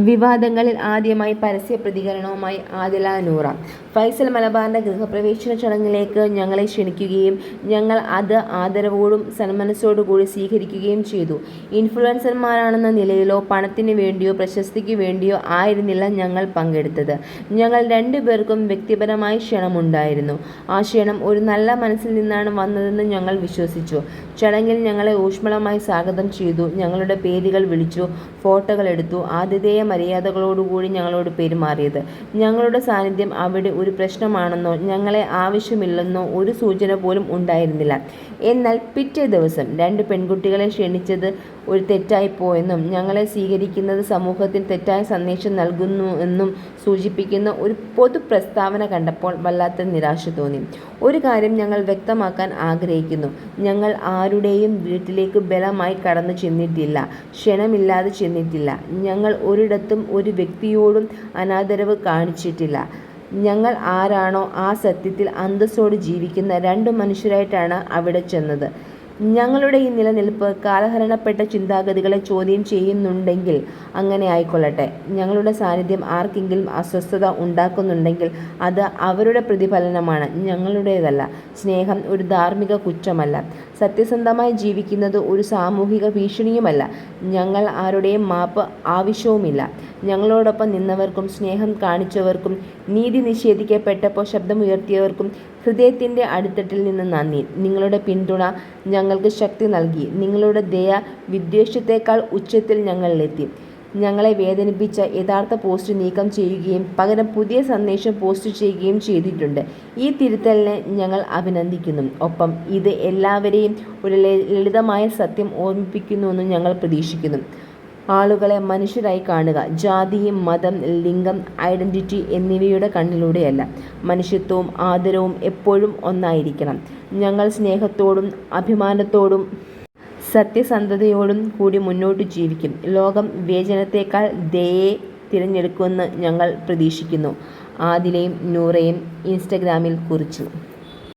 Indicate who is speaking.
Speaker 1: വിവാദങ്ങളിൽ ആദ്യമായി പരസ്യ പ്രതികരണവുമായി ആദില നൂറ. ഫൈസൽ മലബാറിന്റെ ഗൃഹപ്രവേശന ചടങ്ങിലേക്ക് ഞങ്ങളെ ക്ഷണിക്കുകയും ഞങ്ങൾ അത് ആദരവോടും സന്മനസ്സോടുകൂടി സ്വീകരിക്കുകയും ചെയ്തു. ഇൻഫ്ലുവൻസർമാരാണെന്ന നിലയിലോ പണത്തിന് വേണ്ടിയോ പ്രശസ്തിക്ക് വേണ്ടിയോ ആയിരുന്നില്ല ഞങ്ങൾ പങ്കെടുത്തത്. ഞങ്ങൾ രണ്ടുപേർക്കും വ്യക്തിപരമായി ക്ഷണമുണ്ടായിരുന്നു. ആ ക്ഷണം ഒരു നല്ല മനസ്സിൽ നിന്നാണ് വന്നതെന്ന് ഞങ്ങൾ വിശ്വസിച്ചു. ചടങ്ങിൽ ഞങ്ങളെ ഊഷ്മളമായി സ്വാഗതം ചെയ്തു. ഞങ്ങളുടെ പേരുകൾ വിളിച്ചു, ഫോട്ടോകളെടുത്തു. ആതിഥേയ മര്യാദകളോടുകൂടി ഞങ്ങളോട് പെരുമാറിയത്. ഞങ്ങളുടെ സാന്നിധ്യം അവിടെ ഒരു പ്രശ്നമാണെന്നോ ഞങ്ങളെ ആവശ്യമില്ലെന്നോ ഒരു സൂചന പോലും ഉണ്ടായിരുന്നില്ല. എന്നാൽ പിറ്റേ ദിവസം 2 പെൺകുട്ടികളെ ക്ഷണിച്ചത് ഒരു തെറ്റായിപ്പോയെന്നും ഞങ്ങളെ സ്വീകരിക്കുന്നത് സമൂഹത്തിന് തെറ്റായ സന്ദേശം നൽകുന്നു എന്നും സൂചിപ്പിക്കുന്ന ഒരു പൊതു പ്രസ്താവന കണ്ടപ്പോൾ വല്ലാത്ത നിരാശ തോന്നി. ഒരു കാര്യം ഞങ്ങൾ വ്യക്തമാക്കാൻ ആഗ്രഹിക്കുന്നു. ഞങ്ങൾ ആരുടെയും വീട്ടിലേക്ക് ബലമായി കടന്നു ചെന്നിട്ടില്ല, ക്ഷണമില്ലാതെ ചെന്നിട്ടില്ല. ഞങ്ങൾ ഒരിടത്തും ഒരു വ്യക്തിയോടും അനാദരവ് കാണിച്ചിട്ടില്ല. ഞങ്ങൾ ആരാണോ ആ സത്യത്തിൽ അന്തസ്സോടെ ജീവിക്കുന്ന 2 മനുഷ്യരായിട്ടാണ് അവിടെ ചെന്നത്. ഞങ്ങളുടെ ഈ നിലനിൽപ്പ് കാലഹരണപ്പെട്ട ചിന്താഗതികളെ ചോദ്യം ചെയ്യുന്നുണ്ടെങ്കിൽ അങ്ങനെ ആയിക്കൊള്ളട്ടെ. ഞങ്ങളുടെ സാന്നിധ്യം ആർക്കെങ്കിലും അസ്വസ്ഥത ഉണ്ടാക്കുന്നുണ്ടെങ്കിൽ അത് അവരുടെ പ്രതിഫലനമാണ്, ഞങ്ങളുടേതല്ല. സ്നേഹം ഒരു ധാർമ്മിക കുറ്റമല്ല. സത്യസന്ധമായി ജീവിക്കുന്നത് ഒരു സാമൂഹിക ഭീഷണിയുമല്ല. ഞങ്ങൾ ആരുടെയും മാപ്പ് ആവശ്യവുമില്ല. ഞങ്ങളോടൊപ്പം നിന്നവർക്കും സ്നേഹം കാണിച്ചവർക്കും നീതി നിഷേധിക്കപ്പെട്ടപ്പോൾ ശബ്ദമുയർത്തിയവർക്കും ഹൃദയത്തിൻ്റെ അടിത്തട്ടിൽ നിന്ന് നന്ദി. നിങ്ങളുടെ പിന്തുണ ഞങ്ങൾക്ക് ശക്തി നൽകി. നിങ്ങളുടെ ദയ വിദ്വേഷത്തേക്കാൾ ഉച്ചത്തിൽ ഞങ്ങളിലെത്തി. ഞങ്ങളെ വേദനിപ്പിച്ച യഥാർത്ഥ പോസ്റ്റ് നീക്കം ചെയ്യുകയും പകരം പുതിയ സന്ദേശം പോസ്റ്റ് ചെയ്യുകയും ചെയ്തിട്ടുണ്ട്. ഈ തിരുത്തലിനെ ഞങ്ങൾ അഭിനന്ദിക്കുന്നു. ഒപ്പം ഇത് എല്ലാവരെയും ഒരു ലളിതമായ സത്യം ഓർമ്മിപ്പിക്കുന്നുവെന്ന് ഞങ്ങൾ പ്രതീക്ഷിക്കുന്നു. ആളുകളെ മനുഷ്യരായി കാണുക, ജാതി, മതം, ലിംഗം, ഐഡന്റിറ്റി എന്നിവയുടെ കണ്ണിലൂടെയല്ല. മനുഷ്യത്വവും ആദരവും എപ്പോഴും ഒന്നായിരിക്കണം. ഞങ്ങൾ സ്നേഹത്തോടും അഭിമാനത്തോടും സത്യസന്ധതയോടും കൂടി മുന്നോട്ട് ജീവിക്കും. ലോകം വിവേചനത്തേക്കാൾ ദയയെ തിരഞ്ഞെടുക്കുമെന്ന് ഞങ്ങൾ പ്രതീക്ഷിക്കുന്നു. ആദിലയും നൂറയും ഇൻസ്റ്റഗ്രാമിൽ കുറിച്ചു.